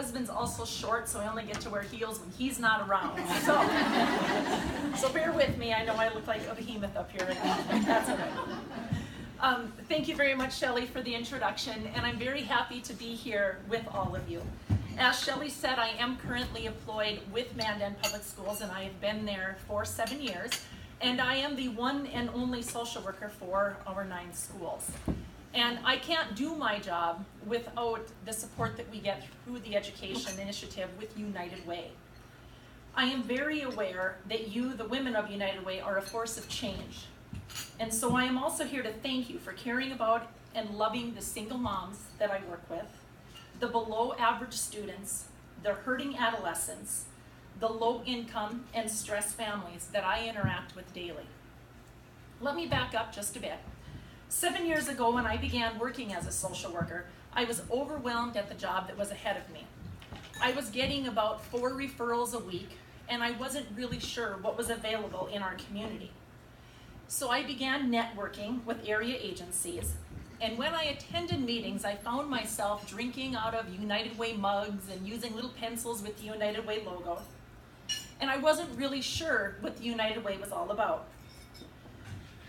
husband's also short, so I only get to wear heels when he's not around. So bear with me. I know I look like a behemoth up here right now. That's all right. Thank you very much, Shelley, for the introduction, and I'm very happy to be here with all of you. As Shelley said, I am currently employed with Mandan Public Schools, and I have been there for 7 years, and I am the one and only social worker for our 9 schools. And I can't do my job without the support that we get through the education initiative with United Way. I am very aware that you, the women of United Way, are a force of change. And so I am also here to thank you for caring about and loving the single moms that I work with, the below average students, the hurting adolescents, the low income and stressed families that I interact with daily. Let me back up just a bit. 7 years ago, when I began working as a social worker, I was overwhelmed at the job that was ahead of me. I was getting about 4 referrals a week, and I wasn't really sure what was available in our community. So I began networking with area agencies, and when I attended meetings, I found myself drinking out of United Way mugs and using little pencils with the United Way logo. And I wasn't really sure what the United Way was all about.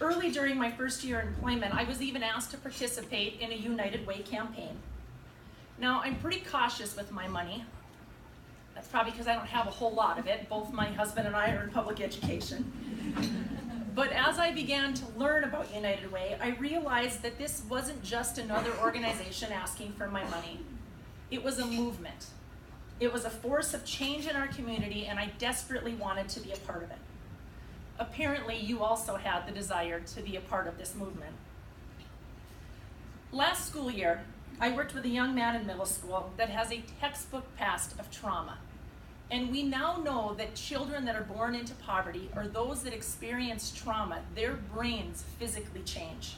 Early during my first year in employment, I was even asked to participate in a United Way campaign. Now, I'm pretty cautious with my money. That's probably because I don't have a whole lot of it. Both my husband and I are in public education. But as I began to learn about United Way, I realized that this wasn't just another organization asking for my money. It was a movement. It was a force of change in our community, and I desperately wanted to be a part of it. Apparently, you also had the desire to be a part of this movement. Last school year, I worked with a young man in middle school that has a textbook past of trauma. And we now know that children that are born into poverty or those that experience trauma, their brains physically change.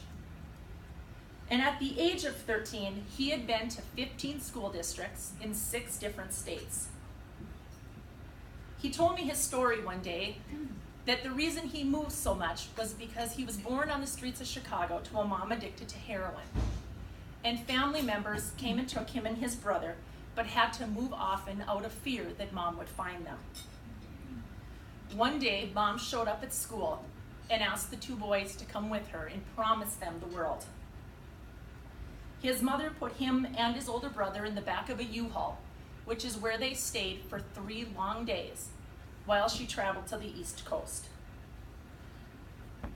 And at the age of 13, he had been to 15 school districts in 6 different states. He told me his story one day, that the reason he moved so much was because he was born on the streets of Chicago to a mom addicted to heroin. And family members came and took him and his brother, but had to move often out of fear that mom would find them. One day, mom showed up at school and asked the 2 boys to come with her and promised them the world. His mother put him and his older brother in the back of a U-Haul, which is where they stayed for 3 long days, while she traveled to the East Coast.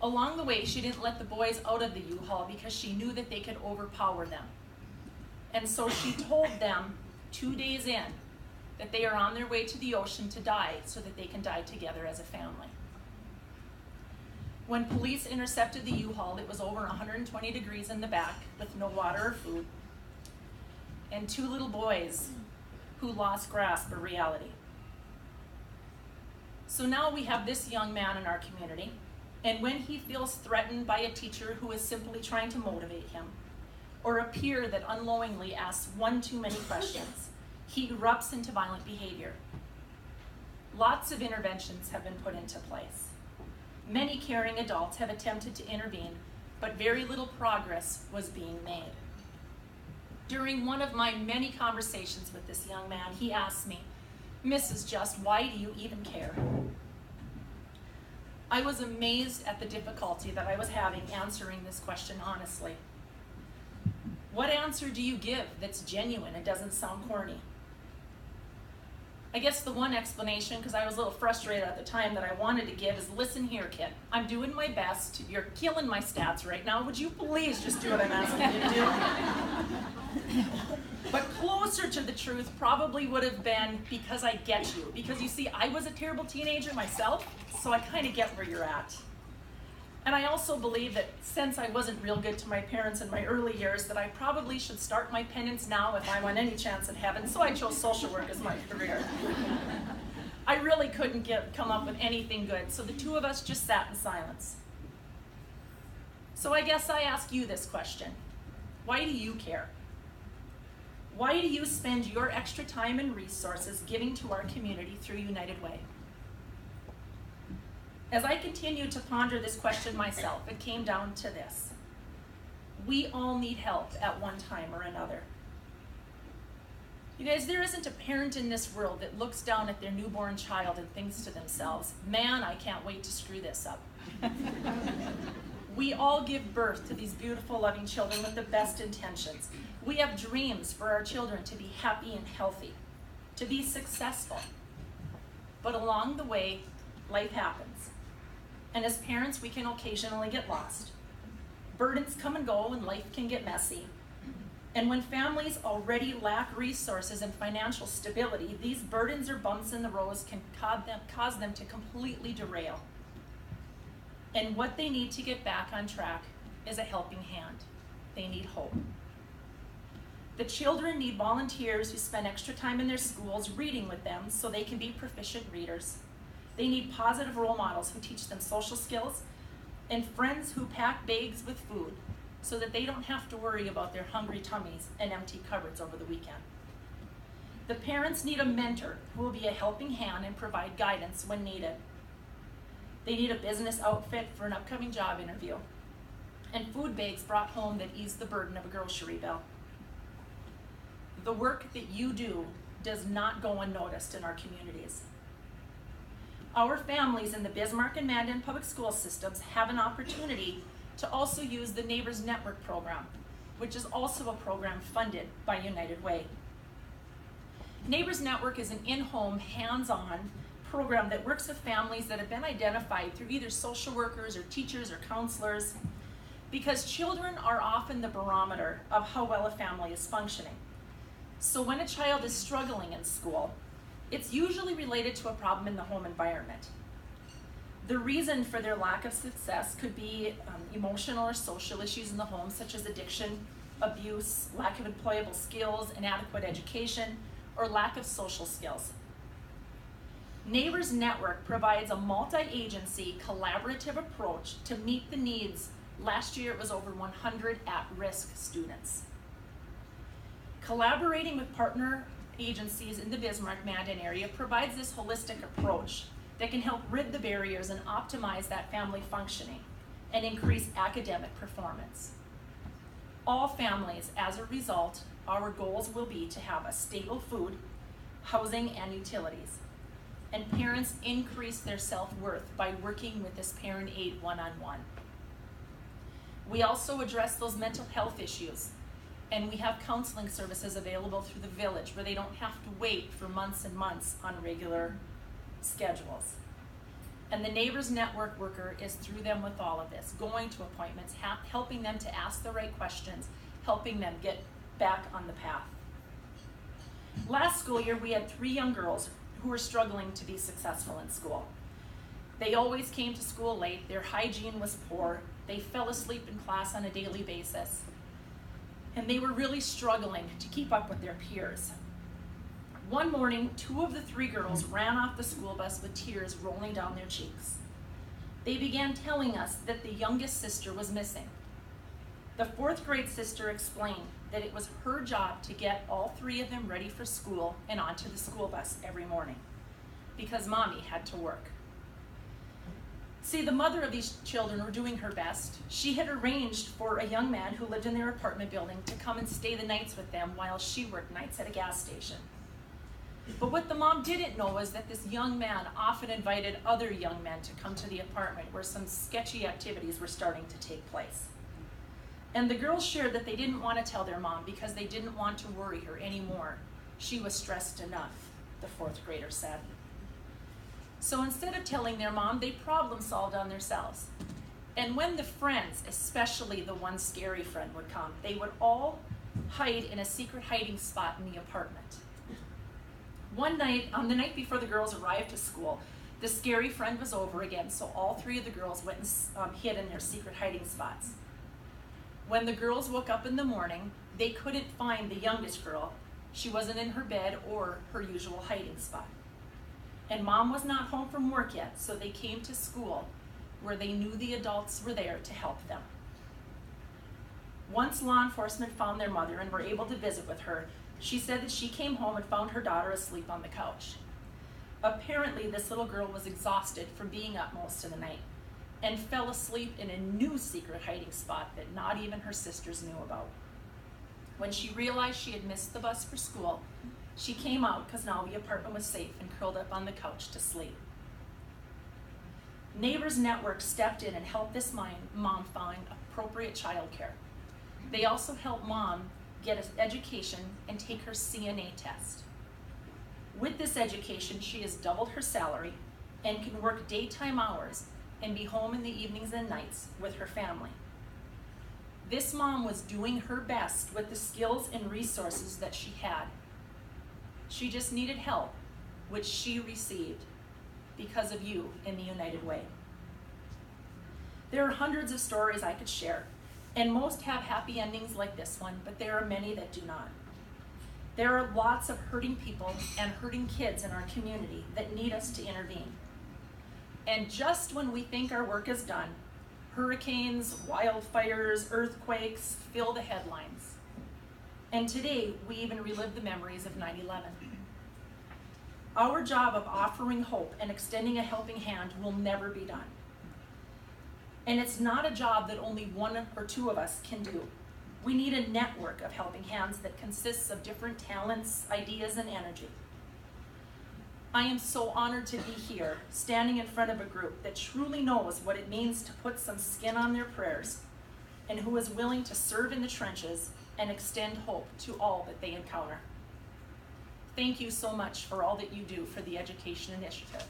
Along the way, she didn't let the boys out of the U-Haul because she knew that they could overpower them. And so she told them 2 days in that they are on their way to the ocean to die so that they can die together as a family. When police intercepted the U-Haul, it was over 120 degrees in the back with no water or food, and 2 little boys who lost grasp of reality. So now we have this young man in our community, and when he feels threatened by a teacher who is simply trying to motivate him, or a peer that unknowingly asks one too many questions, he erupts into violent behavior. Lots of interventions have been put into place. Many caring adults have attempted to intervene, but very little progress was being made. During one of my many conversations with this young man, he asked me, "Mrs. Just, why do you even care?" I was amazed at the difficulty that I was having answering this question honestly. What answer do you give that's genuine and doesn't sound corny? I guess the one explanation, because I was a little frustrated at the time, that I wanted to give is, listen here, kid, I'm doing my best. You're killing my stats right now. Would you please just do what I'm asking you to do? But closer to the truth probably would have been, because I get you. Because you see, I was a terrible teenager myself, so I kind of get where you're at. And I also believe that since I wasn't real good to my parents in my early years, that I probably should start my penance now if I want any chance at heaven, so I chose social work as my career. I really couldn't come up with anything good, so the 2 of us just sat in silence. So I guess I ask you this question. Why do you care? Why do you spend your extra time and resources giving to our community through United Way? As I continued to ponder this question myself, it came down to this. We all need help at one time or another. You guys, there isn't a parent in this world that looks down at their newborn child and thinks to themselves, man, I can't wait to screw this up. We all give birth to these beautiful, loving children with the best intentions. We have dreams for our children to be happy and healthy, to be successful. But along the way, life happens. And as parents, we can occasionally get lost. Burdens come and go, and life can get messy. And when families already lack resources and financial stability, these burdens or bumps in the road can cause them to completely derail. And what they need to get back on track is a helping hand. They need hope. The children need volunteers who spend extra time in their schools reading with them so they can be proficient readers. They need positive role models who teach them social skills and friends who pack bags with food so that they don't have to worry about their hungry tummies and empty cupboards over the weekend. The parents need a mentor who will be a helping hand and provide guidance when needed. They need a business outfit for an upcoming job interview, and food bags brought home that ease the burden of a grocery bill. The work that you do does not go unnoticed in our communities. Our families in the Bismarck and Mandan public school systems have an opportunity to also use the Neighbors Network program, which is also a program funded by United Way. Neighbors Network is an in-home, hands-on program that works with families that have been identified through either social workers or teachers or counselors, because children are often the barometer of how well a family is functioning. So when a child is struggling in school, it's usually related to a problem in the home environment. The reason for their lack of success could be emotional or social issues in the home, such as addiction, abuse, lack of employable skills, inadequate education, or lack of social skills. Neighbors Network provides a multi-agency collaborative approach to meet the needs. Last year it was over 100 at-risk students. Collaborating with partner agencies in the Bismarck-Mandan area provides this holistic approach that can help rid the barriers and optimize that family functioning and increase academic performance. All families, as a result, our goals will be to have a stable food, housing, and utilities. And parents increase their self-worth by working with this parent aid one-on-one. We also address those mental health issues, and we have counseling services available through the village where they don't have to wait for months and months on regular schedules. And the Neighbors Network worker is through them with all of this, going to appointments, helping them to ask the right questions, helping them get back on the path. Last school year, we had 3 young girls who were struggling to be successful in school. They always came to school late, their hygiene was poor, they fell asleep in class on a daily basis, and they were really struggling to keep up with their peers. One morning, 2 of the 3 girls ran off the school bus with tears rolling down their cheeks. They began telling us that the youngest sister was missing. The 4th grade sister explained that it was her job to get all 3 of them ready for school and onto the school bus every morning because mommy had to work. See, the mother of these children were doing her best. She had arranged for a young man who lived in their apartment building to come and stay the nights with them while she worked nights at a gas station. But what the mom didn't know was that this young man often invited other young men to come to the apartment where some sketchy activities were starting to take place. And the girls shared that they didn't want to tell their mom because they didn't want to worry her anymore. She was stressed enough, the 4th grader said. So instead of telling their mom, they problem solved on themselves. And when the friends, especially the one scary friend, would come, they would all hide in a secret hiding spot in the apartment. One night, on the night before the girls arrived to school, the scary friend was over again, so all 3 of the girls went and hid in their secret hiding spots. When the girls woke up in the morning, they couldn't find the youngest girl. She wasn't in her bed or her usual hiding spot. And mom was not home from work yet, so they came to school where they knew the adults were there to help them. Once law enforcement found their mother and were able to visit with her, she said that she came home and found her daughter asleep on the couch. Apparently, this little girl was exhausted from being up most of the night and fell asleep in a new secret hiding spot that not even her sisters knew about. When she realized she had missed the bus for school, she came out because now the apartment was safe and curled up on the couch to sleep. Neighbors Network stepped in and helped this mom find appropriate childcare. They also helped mom get an education and take her CNA test. With this education, she has doubled her salary and can work daytime hours and be home in the evenings and nights with her family. This mom was doing her best with the skills and resources that she had. She just needed help, which she received because of you in the United Way. There are hundreds of stories I could share, and most have happy endings like this one, but there are many that do not. There are lots of hurting people and hurting kids in our community that need us to intervene. And just when we think our work is done, hurricanes, wildfires, earthquakes fill the headlines. And today, we even relive the memories of 9/11. Our job of offering hope and extending a helping hand will never be done. And it's not a job that only one or two of us can do. We need a network of helping hands that consists of different talents, ideas, and energy. I am so honored to be here, standing in front of a group that truly knows what it means to put some skin on their prayers, and who is willing to serve in the trenches and extend hope to all that they encounter. Thank you so much for all that you do for the Education Initiative.